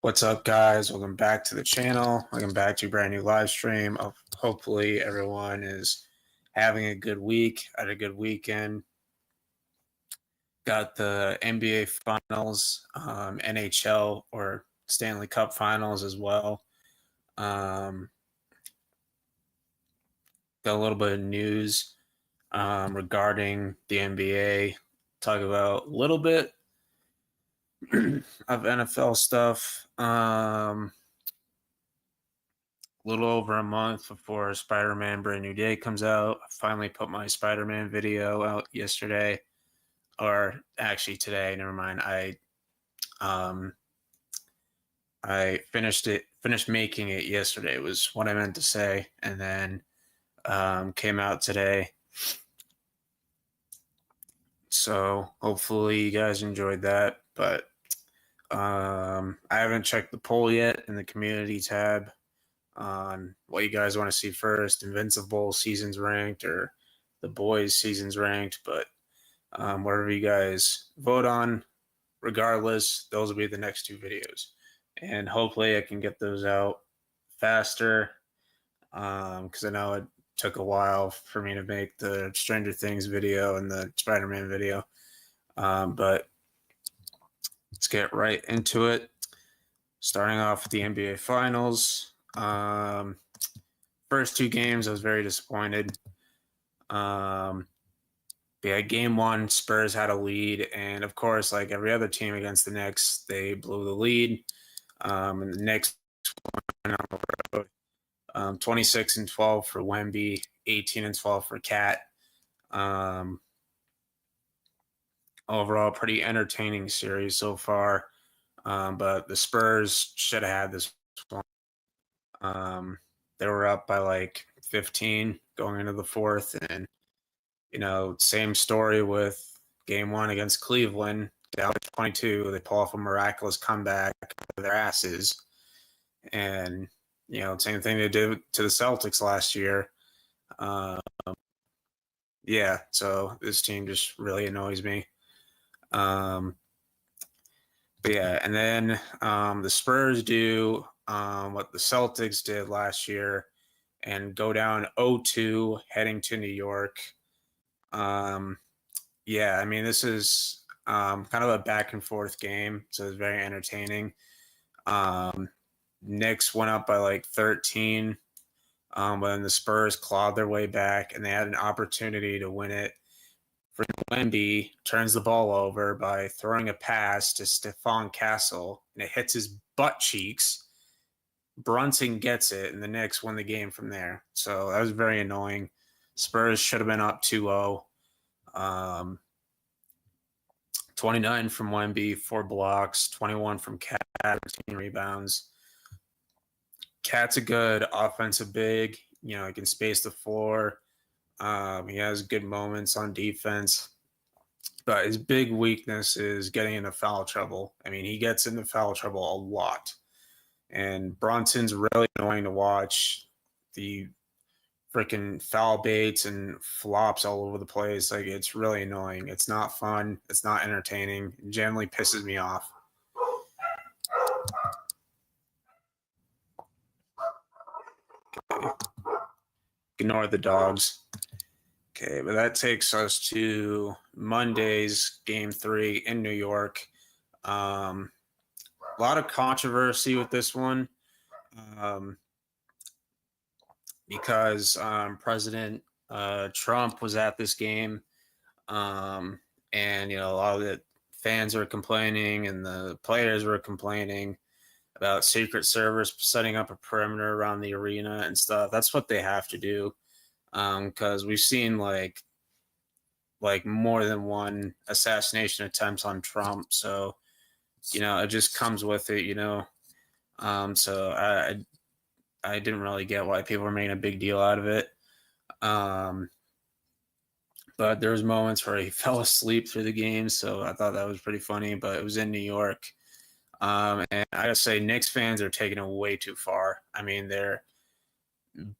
What's up, guys? Welcome back to the channel. Welcome back to a brand new live stream. Hopefully, everyone is having a good week, had a good weekend. Got the NBA Finals, NHL or Stanley Cup Finals as well. Got a little bit of news regarding the NBA. Talk about a little bit of NFL stuff. Little over a month before Spider-Man Brand New Day comes out. I finally put my Spider-Man video out yesterday, or actually today. Never mind. I finished making it yesterday was what I meant to say, and then came out today. So hopefully you guys enjoyed that. But I haven't checked the poll yet in the community tab on what you guys want to see first, Invincible seasons ranked or the boys seasons ranked, but whatever you guys vote on, regardless, those will be the next two videos. And hopefully I can get those out faster because I know it took a while for me to make the Stranger Things video and the Spider-Man video. But let's get right into it. Starting off with the NBA Finals. First two games, I was very disappointed. Yeah, game one, Spurs had a lead, and of course, like every other team against the Knicks, they blew the lead. And the Knicks went on the road, 26-12 for Wemby, 18-12 for Cat. Overall, pretty entertaining series so far. But the Spurs should have had this one. They were up by like 15 going into the fourth, and same story with game one against Cleveland, down to 22. They pull off a miraculous comeback with their asses. And, same thing they did to the Celtics last year. Yeah, so this team just really annoys me. But yeah, and then the Spurs do what the Celtics did last year and go down 0-2 heading to New York. Yeah, I mean, this is kind of a back and forth game, so it's very entertaining. Knicks went up by like 13, but then the Spurs clawed their way back, and they had an opportunity to win it. For Wemby turns the ball over by throwing a pass to Stephon Castle, and it hits his butt cheeks. Brunson gets it, and the Knicks win the game from there. So that was very annoying. Spurs should have been up 2-0. 29 from Wemby, 4 blocks, 21 from Cat, 13 rebounds. Cat's a good offensive big. He can space the floor. He has good moments on defense. But his big weakness is getting into foul trouble. I mean, he gets into foul trouble a lot. And Brunson's really annoying to watch. The freaking foul baits and flops all over the place. Like, it's really annoying. It's not fun. It's not entertaining. It generally pisses me off. Okay. Ignore the dogs. Okay, but that takes us to Monday's game 3 in New York. A lot of controversy with this one. Because President Trump was at this game, and a lot of the fans were complaining and the players were complaining about Secret Service setting up a perimeter around the arena and stuff. That's what they have to do, because we've seen like more than one assassination attempts on Trump. So it just comes with it. So I didn't really get why people were making a big deal out of it. But there was moments where he fell asleep through the game, so I thought that was pretty funny. But it was in New York, and I gotta say, Knicks fans are taking it way too far. I mean, they're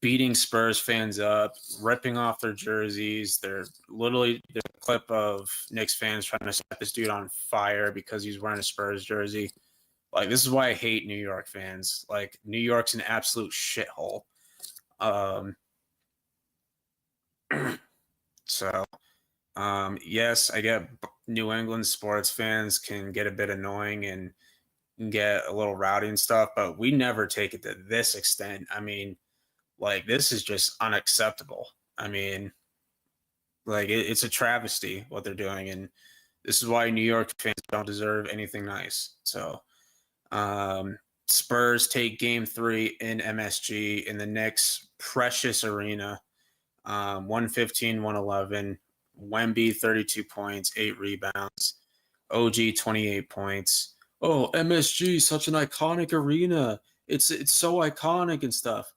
beating Spurs fans up, ripping off their jerseys. There's a clip of Knicks fans trying to set this dude on fire because he's wearing a Spurs jersey. Like, this is why I hate New York fans. Like, New York's an absolute shithole. Um, so, yes, I get New England sports fans can get a bit annoying and get a little rowdy and stuff, but we never take it to this extent. I mean, like, this is just unacceptable. I mean, like, it's a travesty what they're doing, and this is why New York fans don't deserve anything nice. So, um, Spurs take Game 3 in MSG in the Knicks' precious arena, 115, 111. Wemby 32 points, 8 rebounds. OG 28 points. Oh, MSG, such an iconic arena. It's so iconic and stuff.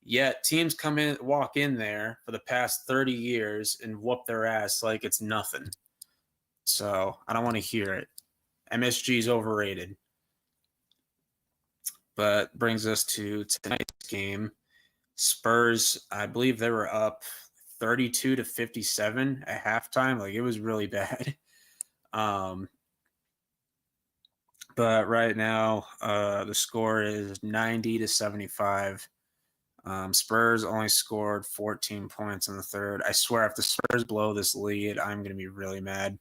Yet teams walk in there for the past 30 years and whoop their ass like it's nothing. So I don't want to hear it. MSG is overrated. But brings us to tonight's game. Spurs, I believe they were up 32 to 57 at halftime. Like, it was really bad. But right now, the score is 90 to 75. Spurs only scored 14 points in the third. I swear, if the Spurs blow this lead, I'm going to be really mad.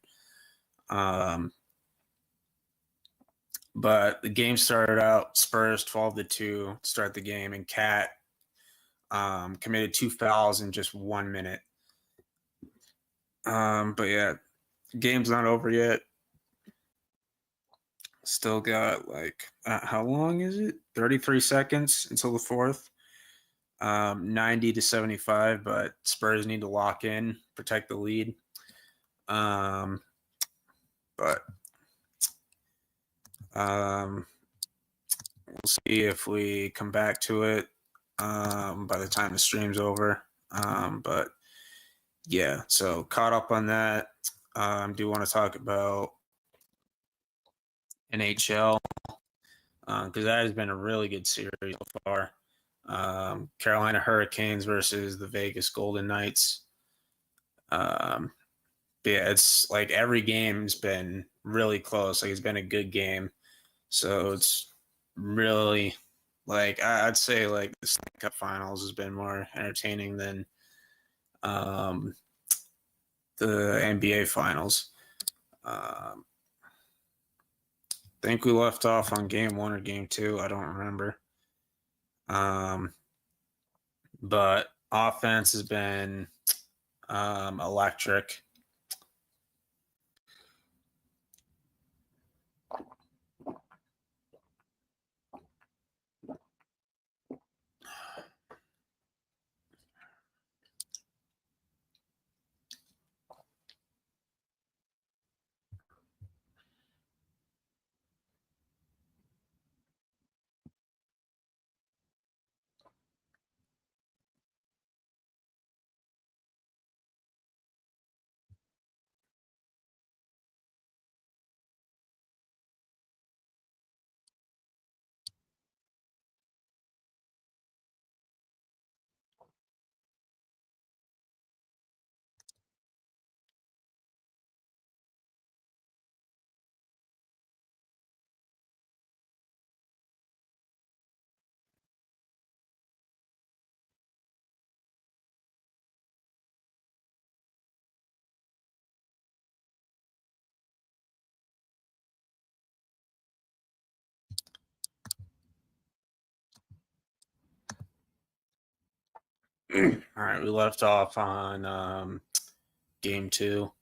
But the game started out Spurs 12 to 2 to start the game, and Cat committed 2 fouls in just 1 minute. But yeah, game's not over yet. Still got like how long is it? 33 seconds until the fourth. 90 to 75, but Spurs need to lock in, protect the lead. But we'll see if we come back to it by the time the stream's over. But yeah, so caught up on that. Do want to talk about NHL because that has been a really good series so far. Carolina Hurricanes versus the Vegas Golden Knights. Yeah, it's like every game's been really close. Like, it's been a good game. So it's really, like, I'd say like the Stanley Cup Finals has been more entertaining than the NBA Finals. I think we left off on game 1 or game 2. I don't remember. But offense has been electric. All right, we left off on game 2.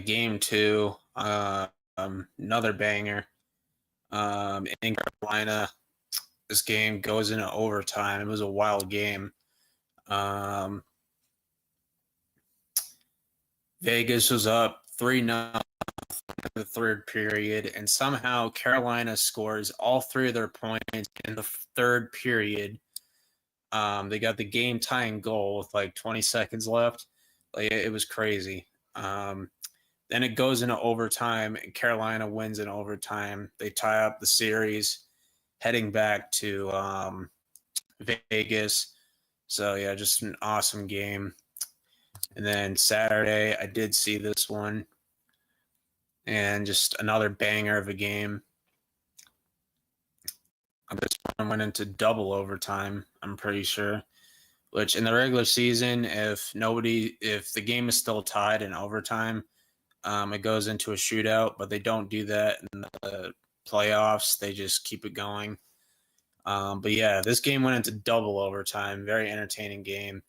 Game 2, another banger. In Carolina, this game goes into overtime. It was a wild game. Vegas was up 3-0 in the third period, and somehow Carolina scores all three of their points in the third period. They got the game tying goal with like 20 seconds left. Like it was crazy. Then it goes into overtime, and Carolina wins in overtime. They tie up the series, heading back to Vegas. So yeah, just an awesome game. And then Saturday, I did see this one, and just another banger of a game. This one went into double overtime, I'm pretty sure. Which in the regular season, if the game is still tied in overtime, it goes into a shootout. But they don't do that in the playoffs. They just keep it going. But yeah, this game went into double overtime. Very entertaining game.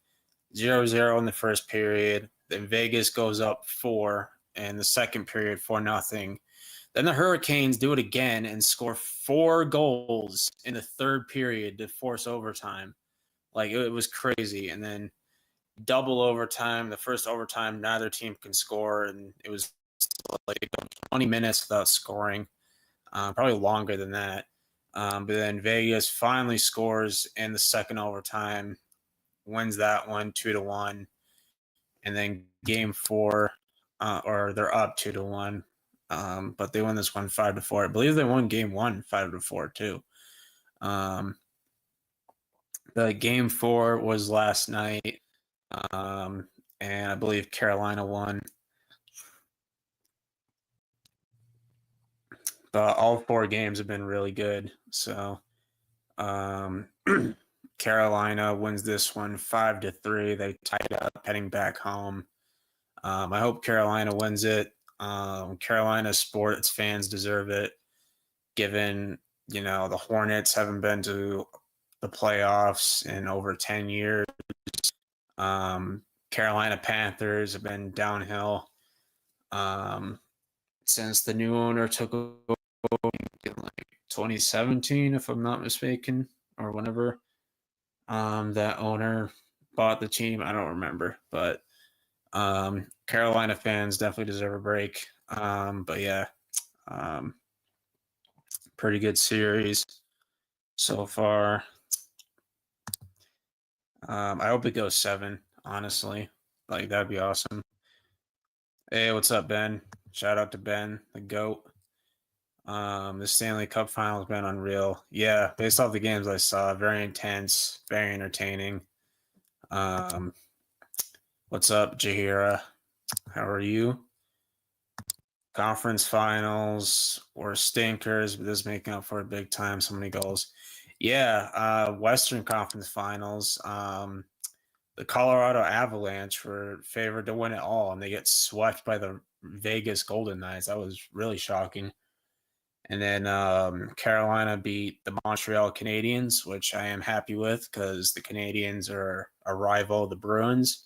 0-0 in the first period. Then Vegas goes up 4 in the second period, 4-0. Then the Hurricanes do it again and score 4 goals in the third period to force overtime. Like it was crazy. And then double overtime. The first overtime, neither team can score, and it was like 20 minutes without scoring. Probably longer than that. But then Vegas finally scores in the second overtime, wins that one 2-1, and then game 4, or they're up 2-1. But they won this one 5-4. I believe they won game 1 5-4 too. The game 4 was last night, and I believe Carolina won. But all 4 games have been really good. So Carolina wins this one 5-3. They tied up heading back home. I hope Carolina wins it. Carolina sports fans deserve it, given the Hornets haven't been to the playoffs in over 10 years. Carolina Panthers have been downhill since the new owner took over in like 2017, if I'm not mistaken, or whenever that owner bought the team. I don't remember, but Carolina fans definitely deserve a break. But yeah, pretty good series so far. I hope it goes 7, honestly. Like, that'd be awesome. Hey, what's up, Ben? Shout out to Ben, the GOAT. The Stanley Cup final has been unreal. Yeah, based off the games I saw, very intense, very entertaining. What's up, Jahira? How are you? Conference finals or stinkers, but this is making up for it big time. So many goals. Yeah, Western Conference Finals. The Colorado Avalanche were favored to win it all, and they get swept by the Vegas Golden Knights. That was really shocking. And then Carolina beat the Montreal Canadiens, which I am happy with because the Canadiens are a rival of the Bruins.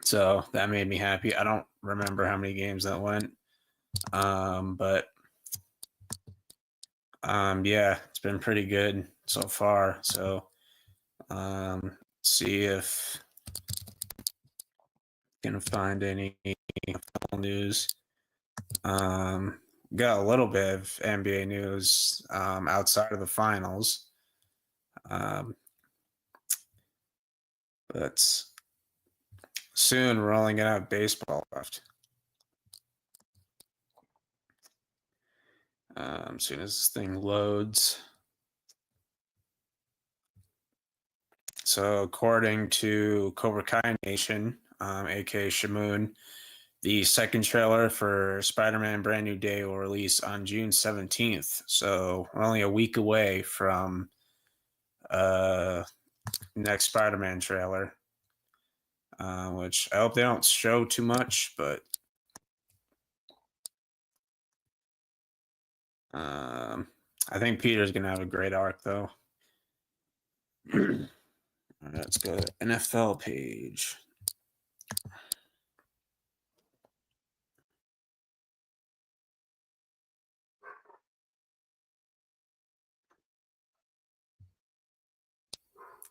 So that made me happy. I don't remember how many games that went. But yeah, it's been pretty good so far. So see if I can find any news. Got a little bit of NBA news outside of the finals. But soon we're only gonna have baseball left. As soon as this thing loads. So according to Cobra Kai Nation, aka Shamoon, the second trailer for Spider-Man Brand New Day will release on June 17th. So we're only a week away from next Spider-Man trailer, which I hope they don't show too much, but I think Peter's going to have a great arc, though. All right, let's go to NFL page.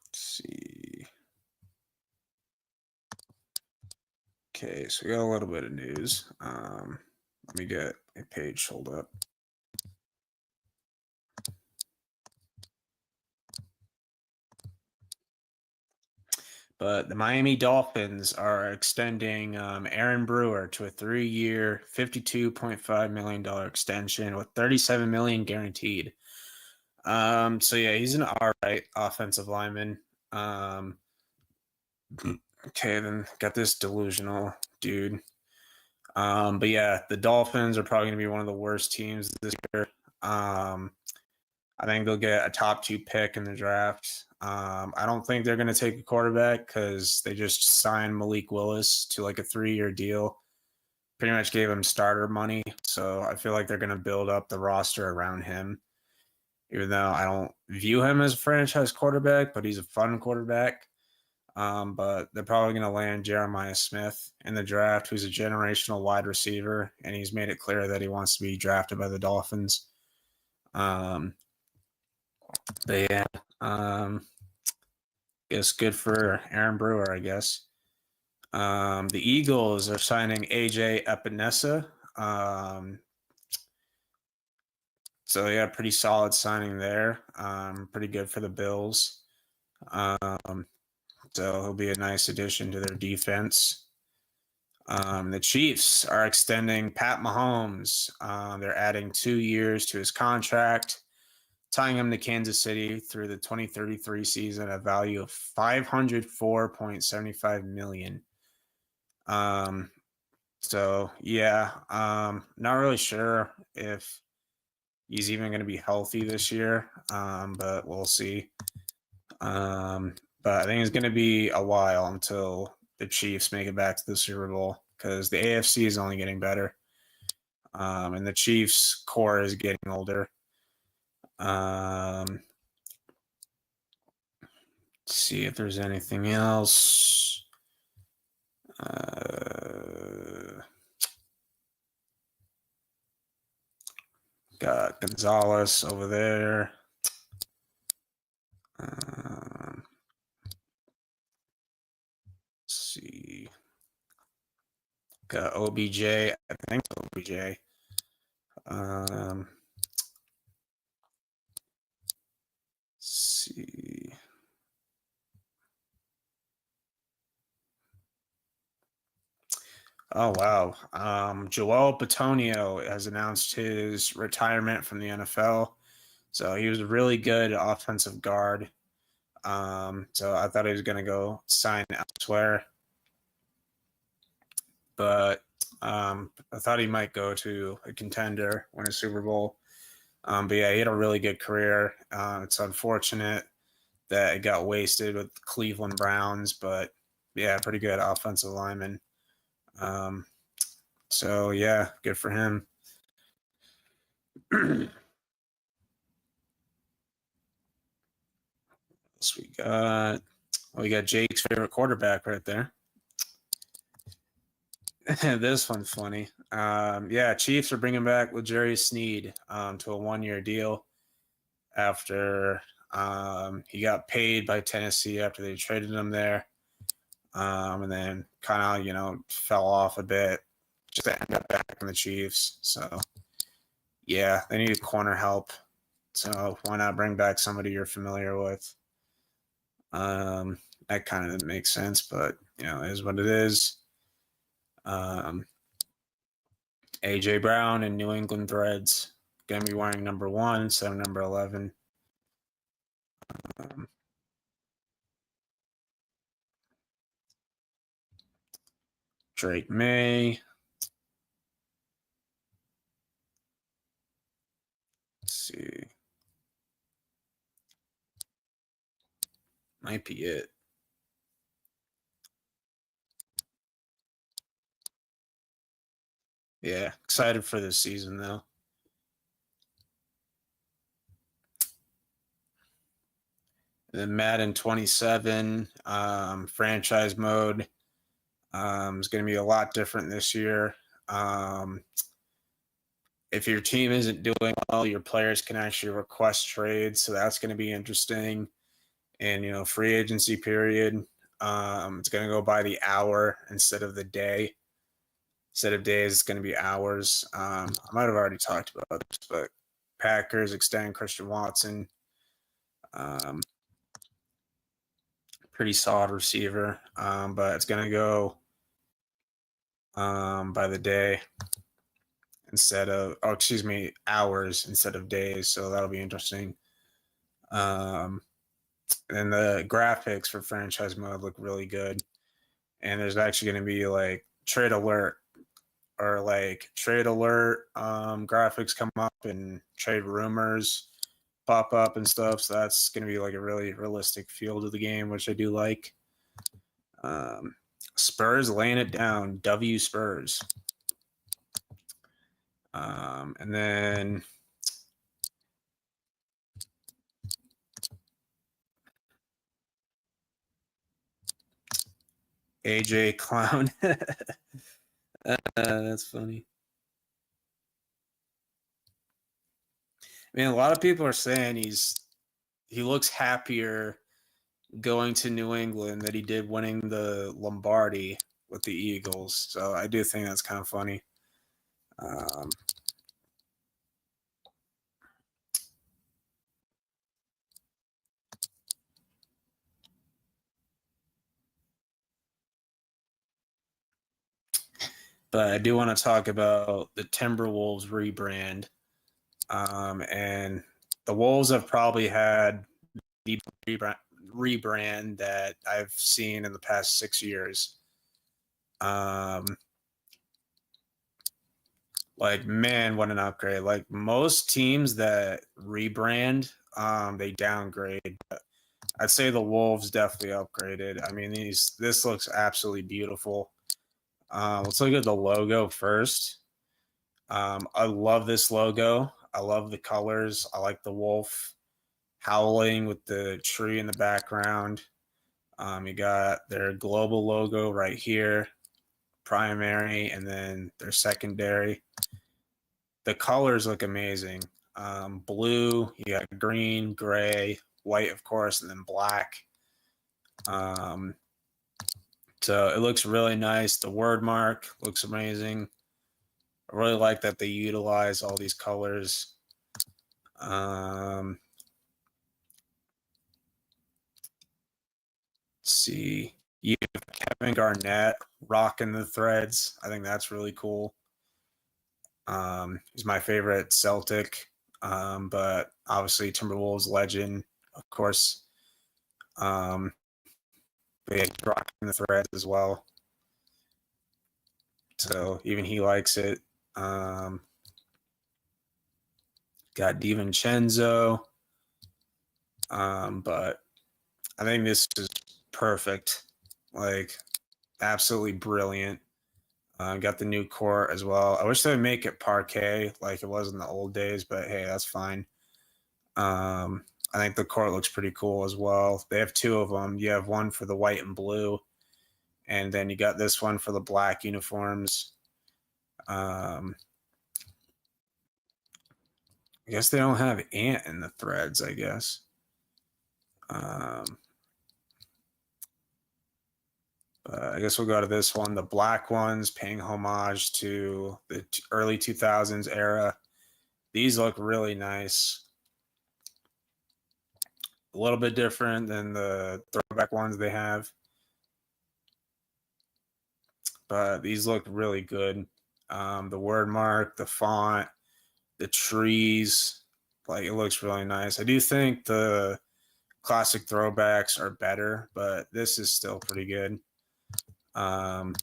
Let's see. Okay, so we got a little bit of news. Let me get a page hold up. But the Miami Dolphins are extending Aaron Brewer to a 3-year, $52.5 million extension with $37 million guaranteed. So yeah, he's an all right offensive lineman. Okay, then got this delusional dude. But yeah, the Dolphins are probably going to be one of the worst teams this year. I think they'll get a top 2 pick in the draft. I don't think they're going to take a quarterback because they just signed Malik Willis to like a 3-year deal. Pretty much gave him starter money. So I feel like they're going to build up the roster around him. Even though I don't view him as a franchise quarterback, but he's a fun quarterback. But they're probably going to land Jeremiah Smith in the draft, who's a generational wide receiver, and he's made it clear that he wants to be drafted by the Dolphins. But yeah, guess good for Aaron Brewer, I guess. The Eagles are signing AJ Epinesa. So yeah, pretty solid signing there. Pretty good for the Bills. So he'll be a nice addition to their defense. The Chiefs are extending Pat Mahomes. They're adding 2 years to his contract, tying him to Kansas City through the 2033 season, a value of $504.75 million. So yeah, not really sure if he's even going to be healthy this year, but we'll see. But I think it's going to be a while until the Chiefs make it back to the Super Bowl because the AFC is only getting better. And the Chiefs core is getting older. Let's see if there's anything else. Got Gonzalez over there. Let's see. Got OBJ. I think OBJ. Let's see. Oh wow. Joel Bitonio has announced his retirement from the NFL. So he was a really good offensive guard. So I thought he was gonna go sign elsewhere. But I thought he might go to a contender, win a Super Bowl. But yeah, he had a really good career. It's unfortunate that it got wasted with the Cleveland Browns, but yeah, pretty good offensive lineman. So yeah, good for him. So we got Jake's favorite quarterback right there. This one's funny. Yeah, Chiefs are bringing back L'Jarius Sneed to a 1-year deal after he got paid by Tennessee after they traded him there. And then kind of, fell off a bit just to end up back in the Chiefs. So, yeah, they need corner help. So why not bring back somebody you're familiar with? That kind of makes sense, but, it is what it is. AJ Brown and New England Threads going to be wearing number 1 instead of number 11. Drake May. Let's see. Might be it. Yeah, excited for this season though. Then Madden 27 franchise mode is going to be a lot different this year. If your team isn't doing well, your players can actually request trades, so that's going to be interesting. And free agency period. It's going to go by the hour instead of the day. Instead of days, it's going to be hours. I might have already talked about this, but Packers extend Christian Watson. Pretty solid receiver, but it's going to go by the day instead of, hours instead of days. So that'll be interesting. And the graphics for franchise mode look really good. And there's actually going to be like trade alert graphics come up and trade rumors pop up and stuff. So that's going to be like a really realistic feel to the game, which I do like. Spurs laying it down. W Spurs. And then AJ Clown. That's funny. I mean, a lot of people are saying he looks happier going to New England that he did winning the Lombardi with the Eagles. So I do think that's kind of funny. But I do want to talk about the Timberwolves rebrand. And the Wolves have probably had the rebrand that I've seen in the past 6 years. Like, man, what an upgrade. Like, most teams that rebrand, they downgrade. But I'd say the Wolves definitely upgraded. I mean, this looks absolutely beautiful. Let's look at the logo first. I love this logo. I love the colors. I like the wolf howling with the tree in the background. You got their global logo right here, primary, and then their secondary. The colors look amazing. Blue, you got green, gray, white, of course, and then black. So it looks really nice. The word mark looks amazing. I really like that they utilize all these colors. Let's see. You have Kevin Garnett rocking the threads. I think that's really cool. He's my favorite Celtic, but obviously Timberwolves legend, of course. But yeah, he's rocking the threads as well. So even he likes it. Got DiVincenzo. But I think this is perfect. Like, absolutely brilliant. Got the new court as well. I wish they would make it parquet like it was in the old days, but hey, that's fine. I think the court looks pretty cool as well. They have two of them. You have one for the white and blue, and then you got this one for the black uniforms. I guess they don't have Ant in the threads, I guess. I guess we'll go to this one. The black ones paying homage to the early 2000s era. These look really nice. A little bit different than the throwback ones they have. But these look really good. The word mark, the font, the trees, like, it looks really nice. I do think the classic throwbacks are better, but this is still pretty good. But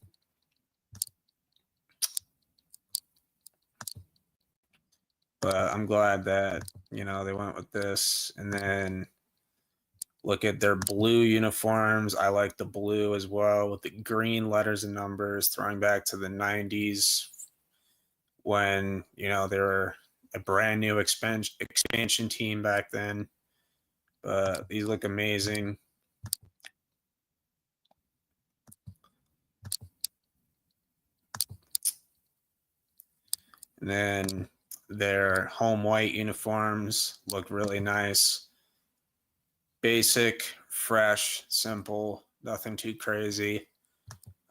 I'm glad that, they went with this. And then look at their blue uniforms. I like the blue as well with the green letters and numbers, throwing back to the 90s when, they were a brand new expansion team back then. But these look amazing. And then their home white uniforms look really nice. Basic, fresh, simple, nothing too crazy.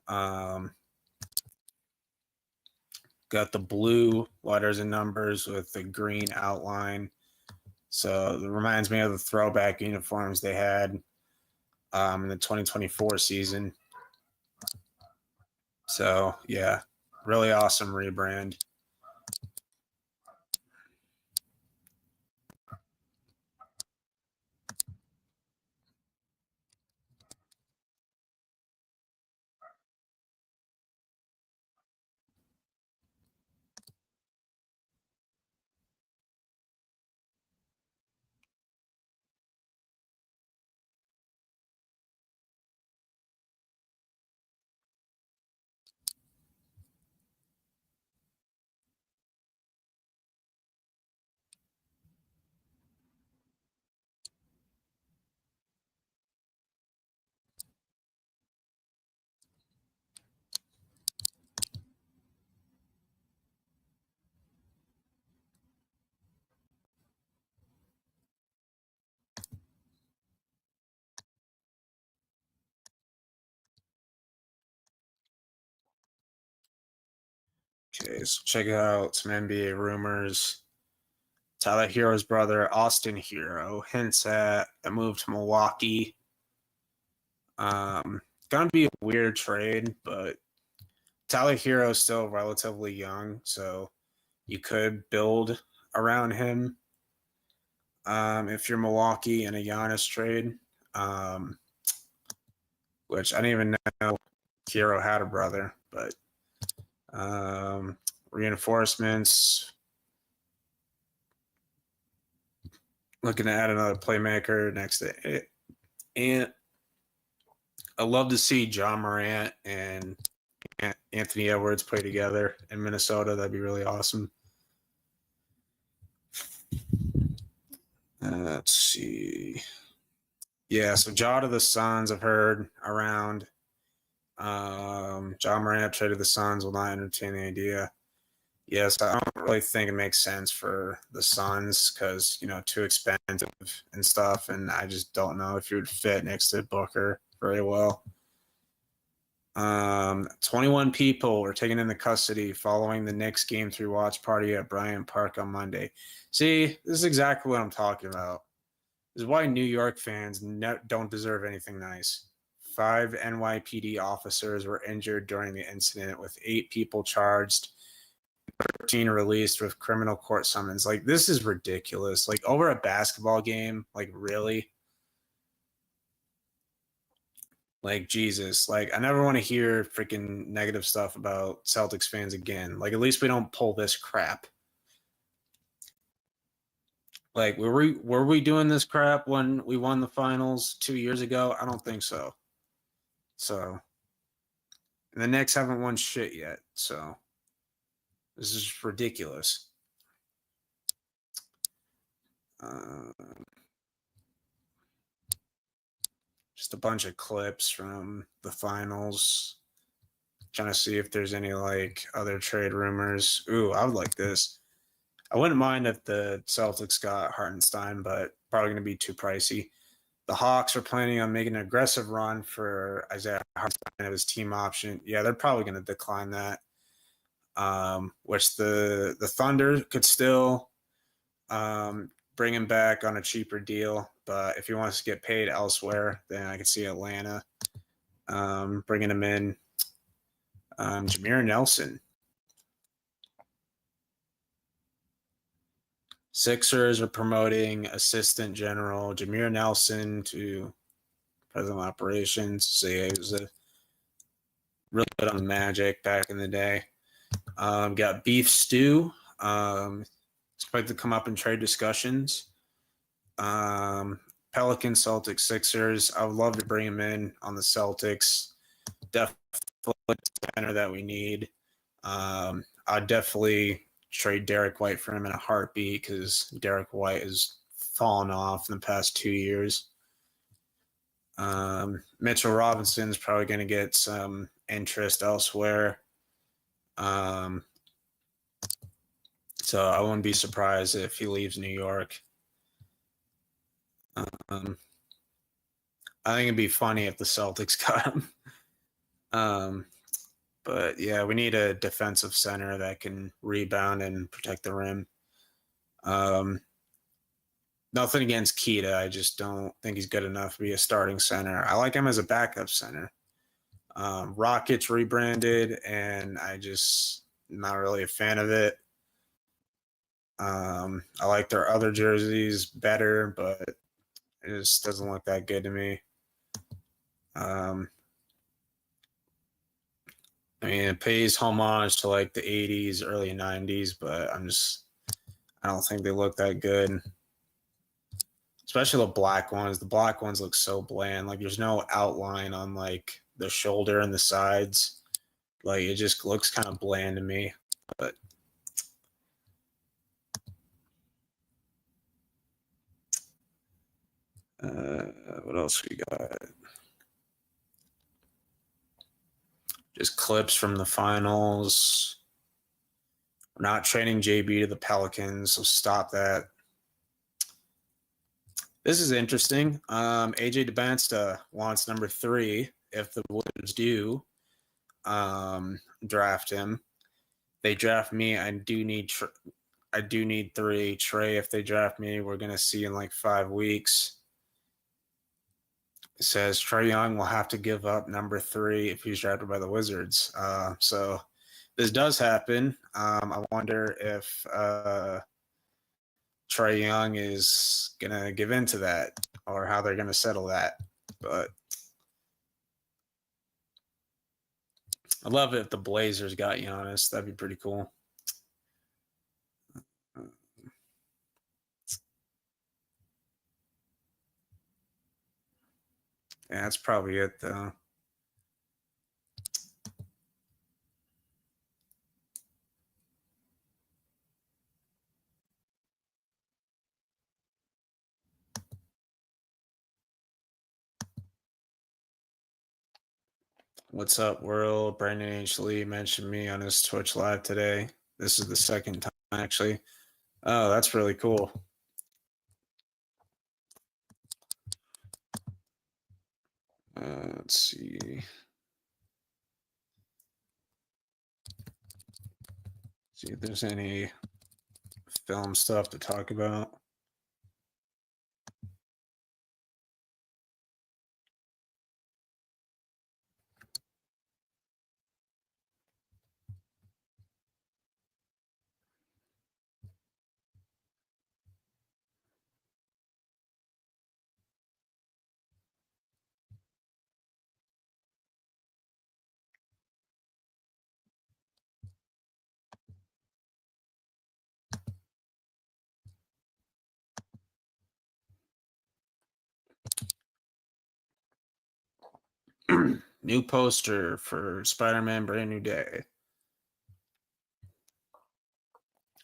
Got the blue letters and numbers with the green outline. So it reminds me of the throwback uniforms they had in the 2024 season. So, yeah, really awesome rebrand. Okay, so check out some NBA rumors. Tyler Hero's brother, Austin Hero, hints at a move to Milwaukee. Gonna be a weird trade, but Tyler Hero is still relatively young, so you could build around him if you're Milwaukee in a Giannis trade. Which I didn't even know Hero had a brother, but reinforcements. Looking to add another playmaker next to it. And I love to see John Morant and Anthony Edwards play together in Minnesota. That'd be really awesome. Let's see. Yeah, so Ja to the Suns, I've heard around. John Morant traded the Suns will not entertain the idea. Yes, I don't really think it makes sense for the Suns because, too expensive and stuff. And I just don't know if you would fit next to Booker very well. 21 people were taken into custody following the Knicks Game 3 watch party at Bryant Park on Monday. See, this is exactly what I'm talking about. This is why New York fans don't deserve anything nice. 5 NYPD officers were injured during the incident, with 8 people charged, 13 released with criminal court summons. Like, this is ridiculous. Like, over a basketball game, like, really? Like, Jesus. Like, I never want to hear freaking negative stuff about Celtics fans again. Like, at least we don't pull this crap. Like, were we doing this crap when we won the finals 2 years ago? I don't think so. So, and the Knicks haven't won shit yet. So, this is ridiculous. Just a bunch of clips from the finals. Trying to see if there's any like other trade rumors. Ooh, I would like this. I wouldn't mind if the Celtics got Hartenstein, but probably going to be too pricey. The Hawks are planning on making an aggressive run for Isaiah Hartenstein of his team option. Yeah, they're probably going to decline that. Which the Thunder could still bring him back on a cheaper deal, but if he wants to get paid elsewhere, then I could see Atlanta bringing him in. Jameer Nelson. Sixers are promoting assistant general Jameer Nelson to president of operations. So yeah, he was really good on the Magic back in the day. Got Beef Stew. Expected to come up in trade discussions. Pelicans, Celtics, Sixers. I would love to bring him in on the Celtics. Definitely the center that we need. I'd definitely trade Derek White for him in a heartbeat because Derek White has fallen off in the past 2 years. Mitchell Robinson's probably going to get some interest elsewhere. So I wouldn't be surprised if he leaves New York. I think it'd be funny if the Celtics got him. Um, but yeah, we need a defensive center that can rebound and protect the rim. Um, Nothing against Keita. I just don't think he's good enough to be a starting center. I like him as a backup center. Rockets rebranded, and I just not really a fan of it. I like their other jerseys better, but it just doesn't look that good to me. Um, I mean, it pays homage to like the 80s, early 90s, but I don't think they look that good. Especially the black ones. The black ones look so bland. Like there's no outline on like the shoulder and the sides. Like it just looks kind of bland to me. But what else we got? Just clips from the finals. We're not trading JB to the Pelicans, so stop that. This is interesting. AJ DeBansta wants number 3 if the Wizards do draft him. They draft me. I do need 3. Trey, if they draft me, we're gonna see in like 5 weeks. It says Trae Young will have to give up number 3 if he's drafted by the Wizards. So this does happen. I wonder if Trae Young is gonna give in to that, or how they're gonna settle that. But I love it if the Blazers got Giannis. That'd be pretty cool. Yeah, that's probably it though. What's up, world? Brandon H. Lee mentioned me on his Twitch live today. This is the second time, actually. Oh, that's really cool. Let's see. See if there's any film stuff to talk about. New poster for Spider-Man Brand New Day.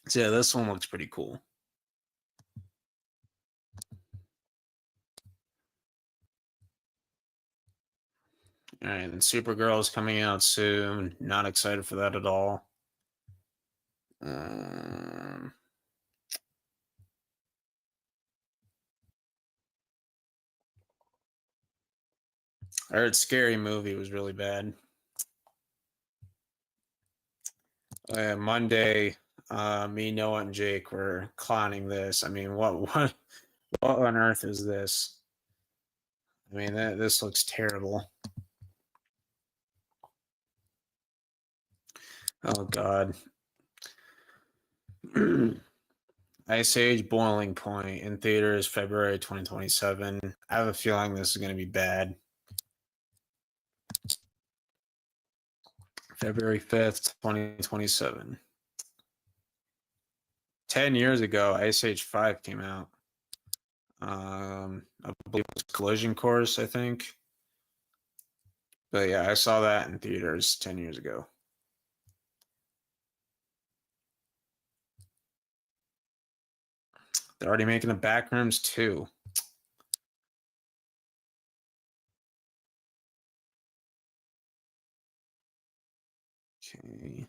So yeah, this one looks pretty cool. All right, and Supergirl is coming out soon. Not excited for that at all. I heard Scary Movie was really bad. Monday, me, Noah, and Jake were clowning this. I mean, what on earth is this? I mean, this looks terrible. Oh God. Ice Age Boiling Point in theaters February 2027. I have a feeling this is going to be bad. February 5th, 2027. 10 years ago, Ice Age 5 came out. I believe it was Collision Course, I think. But yeah, I saw that in theaters 10 years ago. They're already making the Backrooms too. Okay.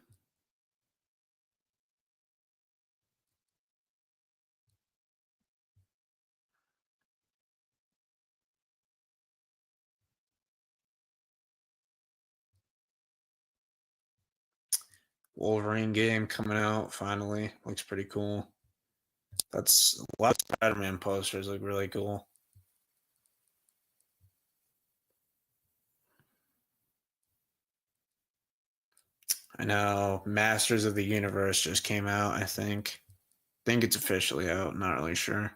Wolverine game coming out finally. Looks pretty cool. That's a lot of Spider-Man posters look really cool. I know Masters of the Universe just came out, I think. Think it's officially out, not really sure.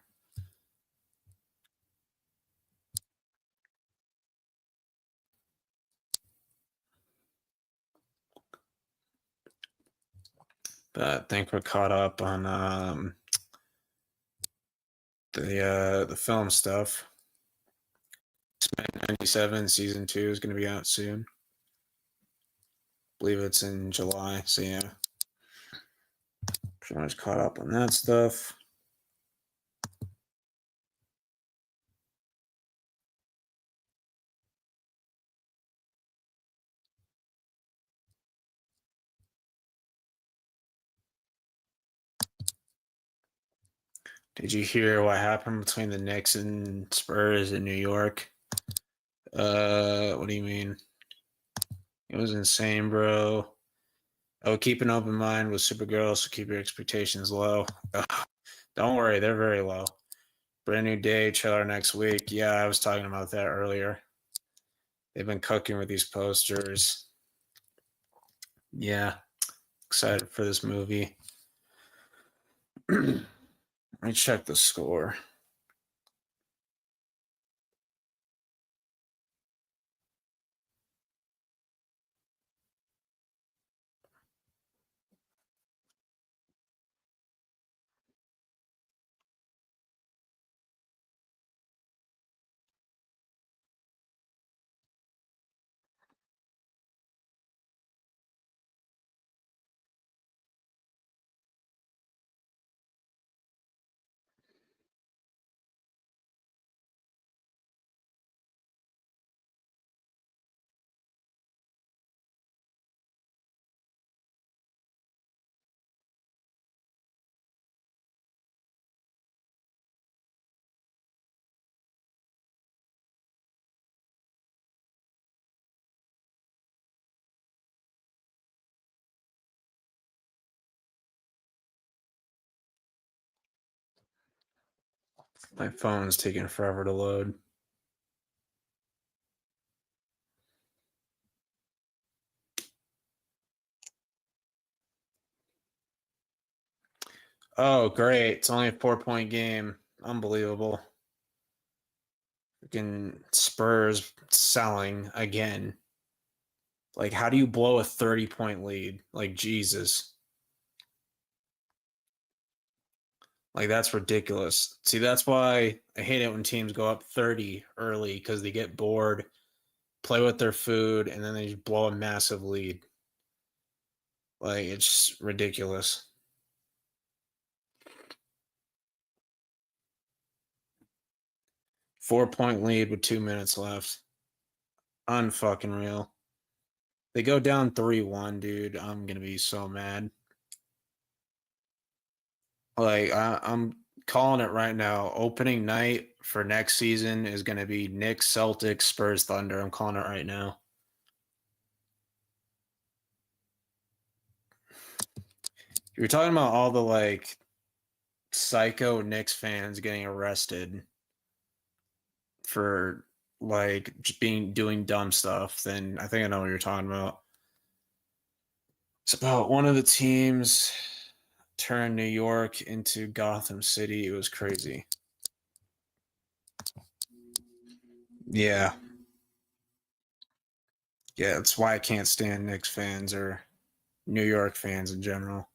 But I think we're caught up on the film stuff. X-Men 97 season 2 is going to be out soon. I believe it's in July, so yeah. Pretty much caught up on that stuff. Did you hear what happened between the Knicks and Spurs in New York? What do you mean? It was insane, bro. Oh, keep an open mind with Supergirl, so keep your expectations low. Ugh, don't worry, they're very low. Brand new day, trailer next week. Yeah, I was talking about that earlier. They've been cooking with these posters. Yeah, excited for this movie. Let me check the score. My phone's taking forever to load. Oh, great. It's only a 4-point game. Unbelievable. Freaking Spurs selling again. Like, how do you blow a 30-point lead? Like, Jesus. Like, that's ridiculous. See, that's why I hate it when teams go up 30 early because they get bored, play with their food, and then they just blow a massive lead. Like, it's ridiculous. 4-point lead with 2 minutes left. Unfucking real. They go down 3-1, dude. I'm gonna be so mad. Like I'm calling it right now. Opening night for next season is gonna be Knicks, Celtics, Spurs, Thunder. I'm calling it right now. You're talking about all the like psycho Knicks fans getting arrested for like just doing dumb stuff, then I think I know what you're talking about. It's about one of the teams turned New York into Gotham City. It was crazy. Yeah. Yeah, that's why I can't stand Knicks fans or New York fans in general.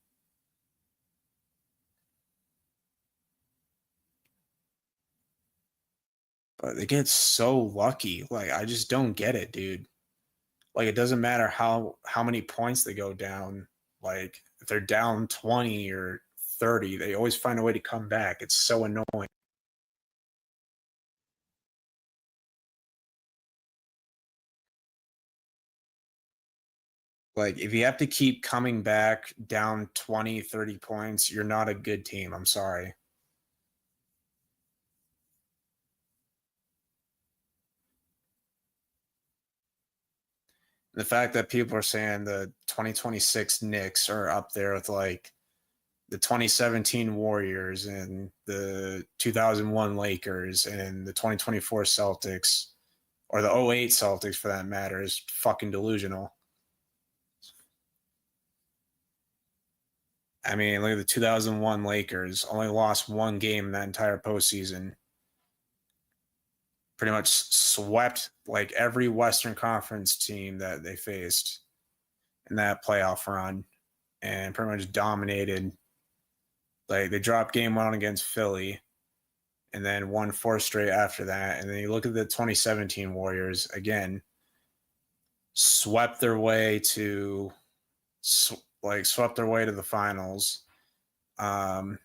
But they get so lucky. Like I just don't get it, dude. Like it doesn't matter how many points they go down. Like if they're down 20 or 30, they always find a way to come back. It's so annoying. Like if you have to keep coming back down 20, 30 points, you're not a good team. I'm sorry. The fact that people are saying the 2026 Knicks are up there with like the 2017 Warriors and the 2001 Lakers and the 2024 Celtics, or the '08 Celtics for that matter, is fucking delusional. I mean, look at the 2001 Lakers, only lost one game in that entire postseason. Pretty much swept like every Western Conference team that they faced in that playoff run and pretty much dominated. Like, they dropped game one against Philly and then won four straight after that. And then you look at the 2017 Warriors, again, swept their way to the finals. Now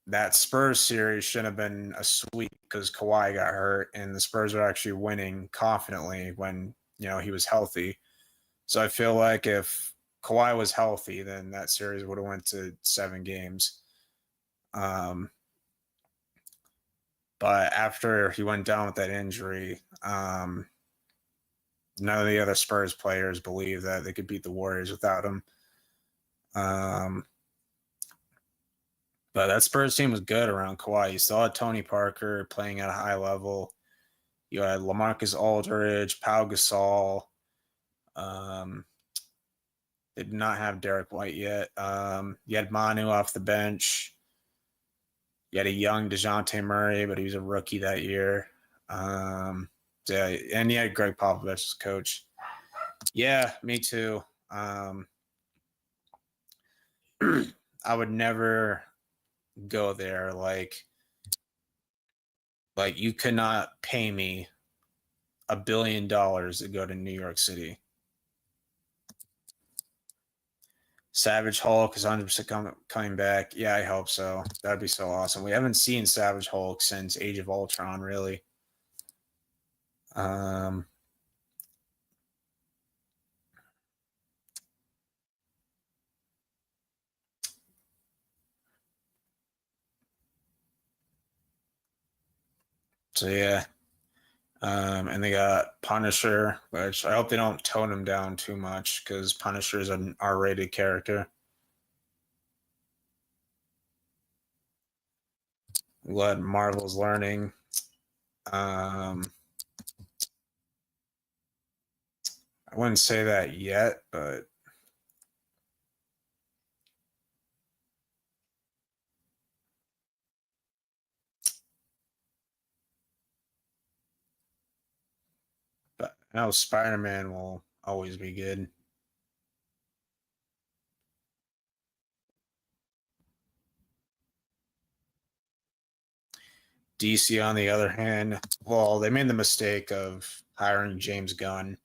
that Spurs series shouldn't have been a sweep because Kawhi got hurt, and the Spurs are actually winning confidently when he was healthy. So I feel like if Kawhi was healthy, then that series would have went to 7 games. But after he went down with that injury, none of the other Spurs players believe that they could beat the Warriors without him. But that Spurs team was good around Kawhi. You still had Tony Parker playing at a high level. You had LaMarcus Aldridge, Pau Gasol. They did not have Derek White yet. You had Manu off the bench. You had a young DeJounte Murray, but he was a rookie that year. And you had Greg Popovich as coach. Yeah, me too. I would never go there. Like you could not pay me $1 billion to go to New York City. Savage Hulk is 100% coming back. Yeah, I hope so. That'd be so awesome. We haven't seen Savage Hulk since Age of Ultron, really. So yeah. And they got Punisher, which I hope they don't tone him down too much because Punisher is an R-rated character. What Marvel's learning. I wouldn't say that yet, but I know Spider-Man will always be good. DC, on the other hand, well, they made the mistake of hiring James Gunn.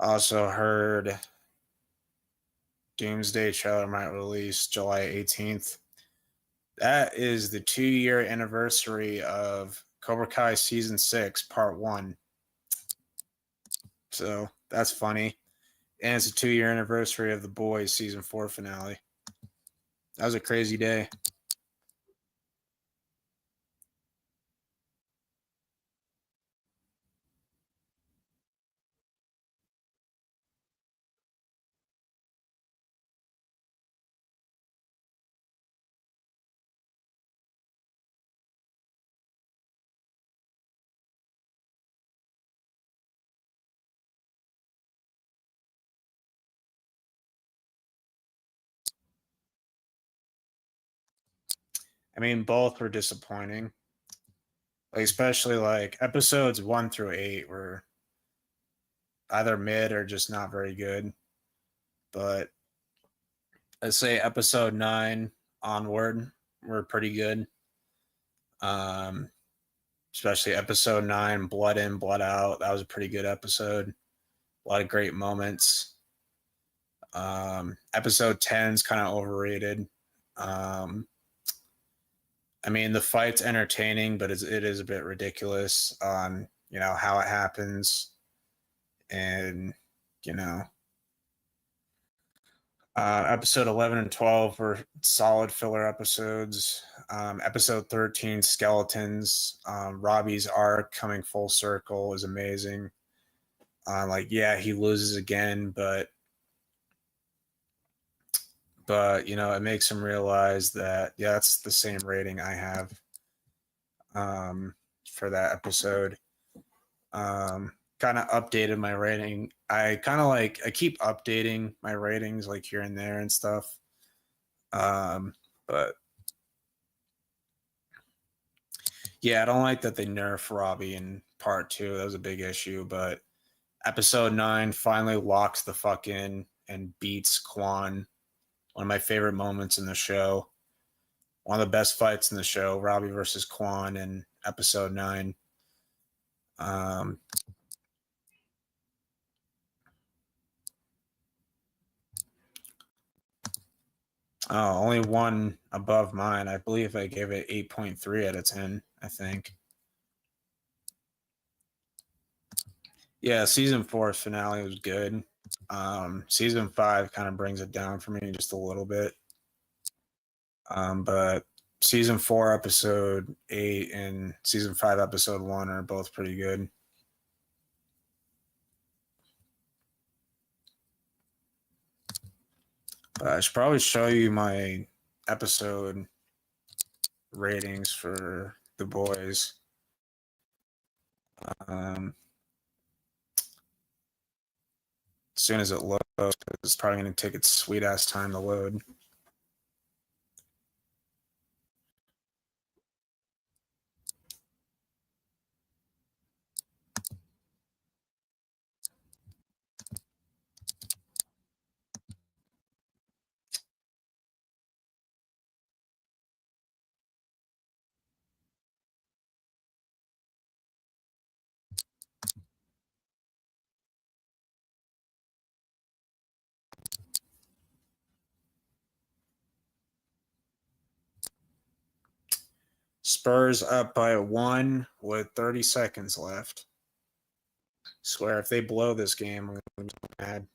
Also heard Doomsday trailer might release July 18th. That is the 2-year anniversary of Cobra Kai Season 6, Part 1. So that's funny. And it's a 2-year anniversary of The Boys Season 4 finale. That was a crazy day. I mean, both were disappointing. Like, especially like episodes 1 through 8 were either mid or just not very good. But let's say episode 9 onward were pretty good. especially episode 9, Blood In, Blood Out. That was a pretty good episode. A lot of great moments. Episode 10 is kind of overrated. I mean, the fight's entertaining, but it is a bit ridiculous on, how it happens. And, you know, episode 11 and 12 were solid filler episodes. Episode 13, Skeletons. Robbie's arc coming full circle is amazing. Yeah, he loses again, but it makes him realize that, yeah, that's the same rating I have for that episode. Kind of updated my rating. I keep updating my ratings like here and there and stuff. But yeah, I don't like that they nerf Robbie in part 2. That was a big issue. But episode 9 finally locks the fuck in and beats Quan. One of my favorite moments in the show. One of the best fights in the show, Robbie versus Quan in episode 9. Only one above mine. I believe I gave it 8.3 out of 10, I think. Yeah, season 4's finale was good. Season 5 kind of brings it down for me just a little bit. But season 4, episode 8, and season 5, episode 1 are both pretty good. I should probably show you my episode ratings for The Boys. As soon as it loads, it's probably going to take its sweet ass time to load. Spurs up by 1 with 30 seconds left. Swear, if they blow this game, I'm going to be mad.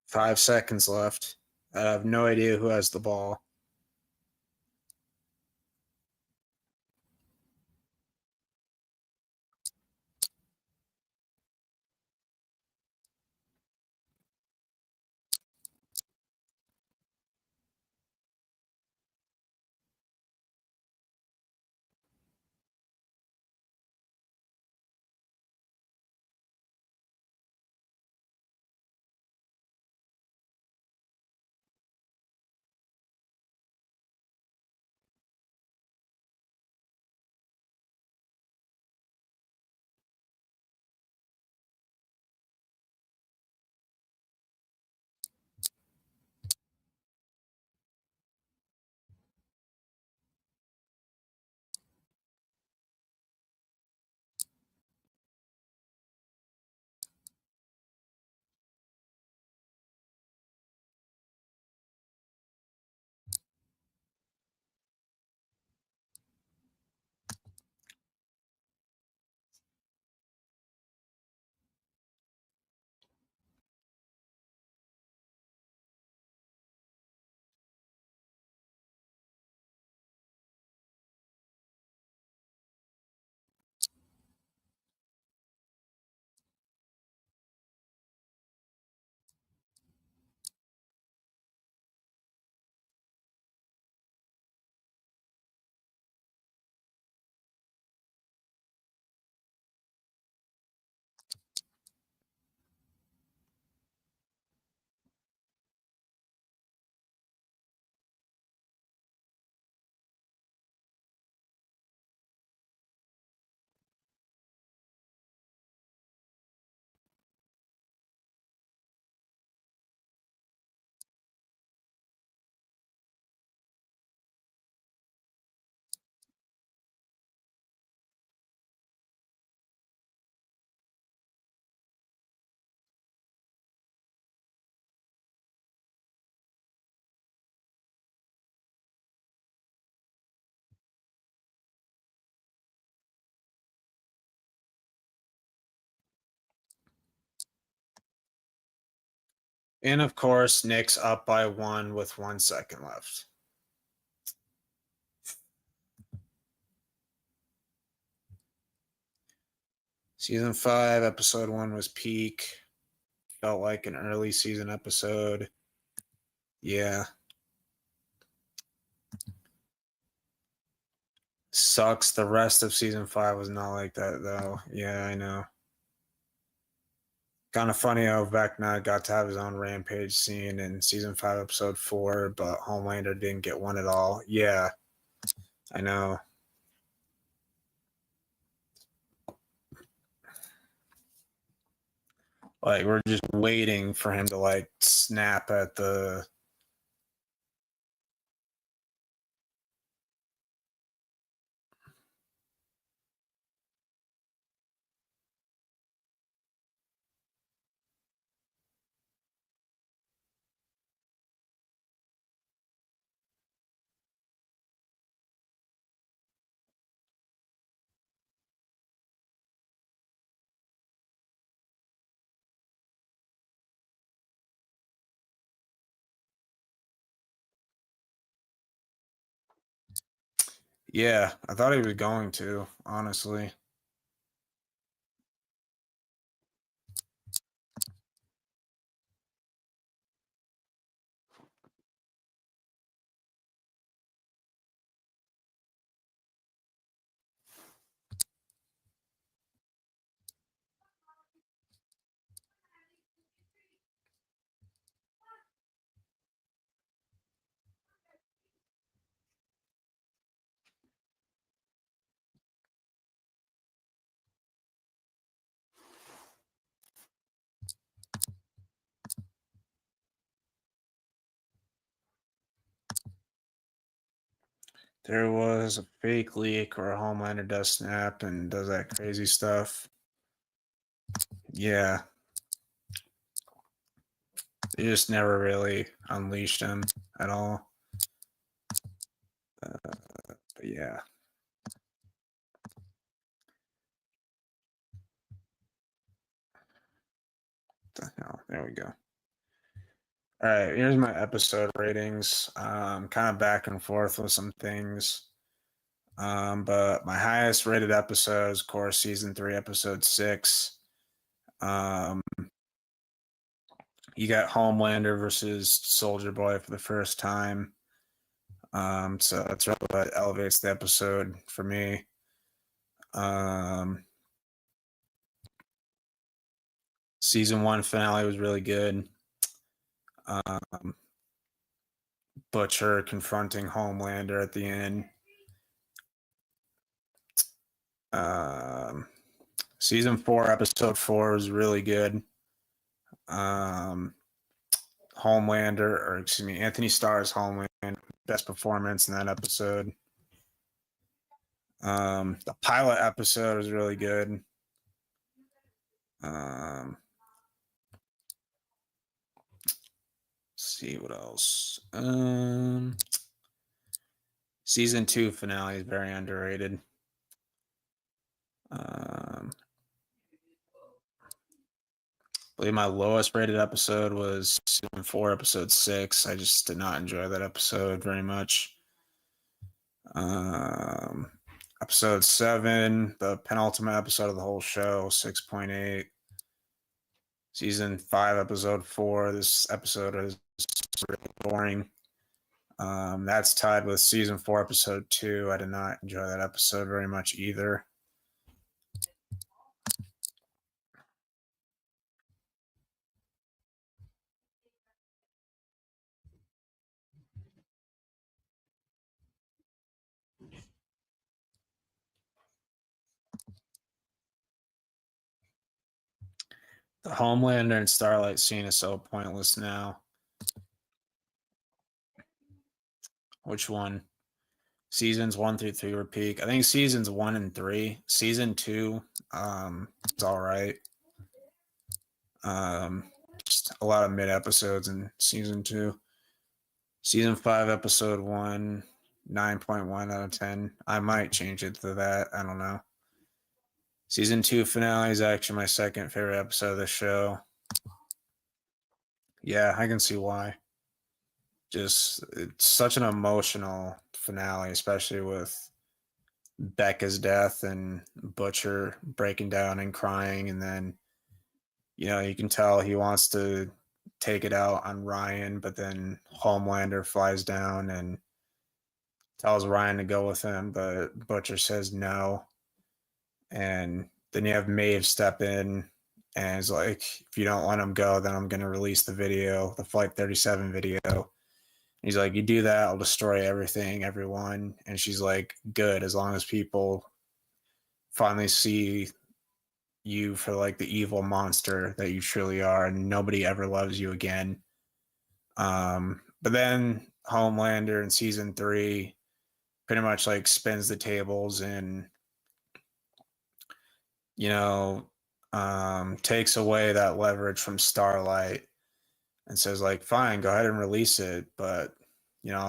Five seconds left. I have no idea who has the ball. And of course, Knicks up by 1 with 1 second left. Season 5, episode 1 was peak. Felt like an early season episode. Yeah. Sucks. The rest of season 5 was not like that, though. Yeah, I know. Kind of funny how Vecna got to have his own rampage scene in season 5, episode 4, but Homelander didn't get one at all. Yeah, I know. Like, we're just waiting for him to, like, snap at the. Yeah, I thought he was going to, honestly. There was a fake leak where Homelander does snap and does that crazy stuff. Yeah. They just never really unleashed him at all. But yeah. There we go. All right, here's my episode ratings. Kind of back and forth with some things. But my highest rated episode is, of course, season 3, episode 6. You got Homelander versus Soldier Boy for the first time. So that's really what elevates the episode for me. Season 1 finale was really good. Butcher confronting Homelander at the end. Season 4, episode 4 was really good. Anthony Starr's Homelander, best performance in that episode. The pilot episode was really good. See what else. Season 2 finale is very underrated. I believe my lowest rated episode was season 4, episode 6. I just did not enjoy that episode very much. Episode 7, the penultimate episode of the whole show, 6.8. Season 5, episode 4. This episode is really boring. That's tied with season 4, episode 2. I did not enjoy that episode very much either. The Homelander and Starlight scene is so pointless now. Which one? Seasons 1 through 3 were peak. I think seasons 1 and 3. Season 2, it's all right. Just a lot of mid episodes in season 2. Season 5, episode 1, 9.1 out of 10. I might change it to that. I don't know. Season 2 finale is actually my second favorite episode of the show. Yeah, I can see why. Just it's such an emotional finale, especially with Becca's death and Butcher breaking down and crying, and then you can tell he wants to take it out on Ryan, but then Homelander flies down and tells Ryan to go with him, but Butcher says no. And then you have Maeve step in and is like, if you don't let him go, then I'm going to release the video, the Flight 37 video. He's like, you do that, I'll destroy everything, everyone. And she's like, good, as long as people finally see you for like the evil monster that you truly are, and nobody ever loves you again. But then Homelander in season 3 pretty much like spins the tables and takes away that leverage from Starlight and says like, fine, go ahead and release it, but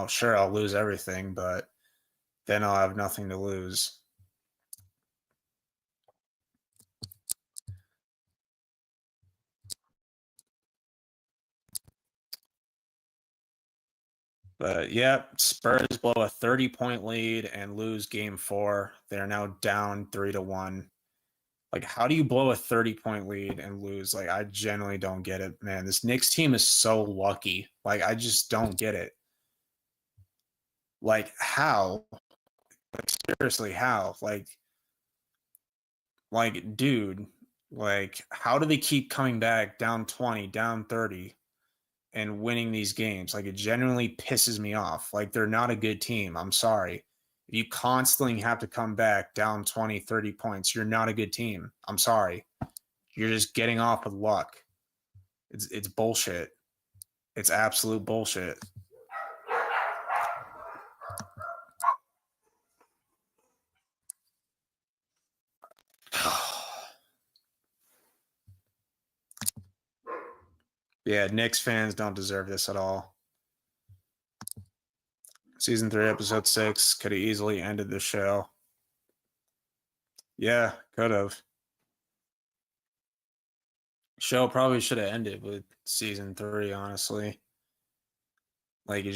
sure, I'll lose everything, but then I'll have nothing to lose. But yeah, Spurs blow a 30-point lead and lose game 4. They're now down 3-1. Like, how do you blow a 30-point lead and lose? Like, I genuinely don't get it, man. This Knicks team is so lucky. Like, I just don't get it. Like, how? Like, seriously, how? Like, dude, like, how do they keep coming back down 20, down 30, and winning these games? Like, it genuinely pisses me off. Like, they're not a good team. I'm sorry. If you constantly have to come back down 20, 30 points, you're not a good team. I'm sorry. You're just getting off with luck. It's bullshit. It's absolute bullshit. Yeah, Knicks fans don't deserve this at all. Season 3, episode 6 could have easily ended the show. Yeah, could have. Show probably should have ended with season 3, honestly. Like, you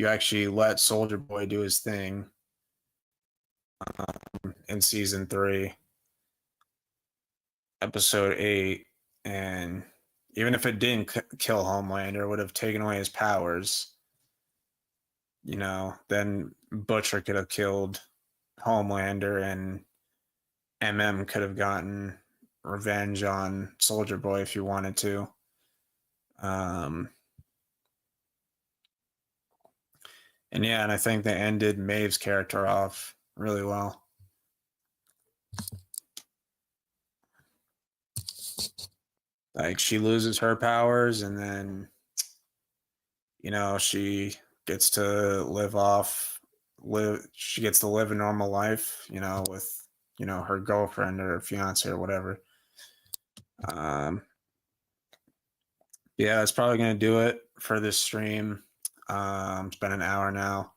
actually let Soldier Boy do his thing in season 3, episode 8, and even if it didn't kill Homelander, it would have taken away his powers. Then Butcher could have killed Homelander, and could have gotten revenge on Soldier Boy if you wanted to. And I think they ended Maeve's character off really well. Like, she loses her powers, and then she gets to she gets to live a normal life, with her girlfriend or fiance or whatever. Yeah, that's probably going to do it for this stream. It's been an hour now.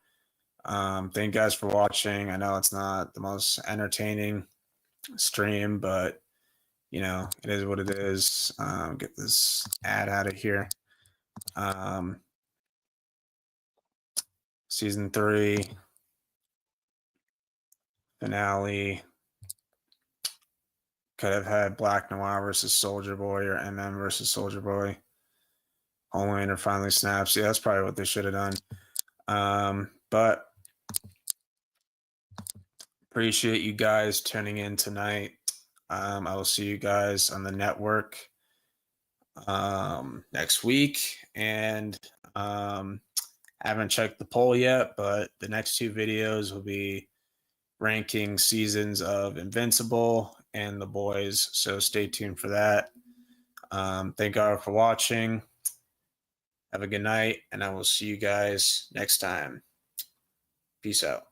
Thank you guys for watching. I know it's not the most entertaining stream, but it is what it is. Get this ad out of here. Season 3 finale could have had Black Noir versus Soldier Boy or versus Soldier Boy. Homelander finally snaps. Yeah, that's probably what they should have done. But appreciate you guys tuning in tonight. I will see you guys on the network next week. And haven't checked the poll yet, but the next 2 videos will be ranking seasons of Invincible and The Boys. So stay tuned for that. Thank you all for watching. Have a good night, and I will see you guys next time. Peace out.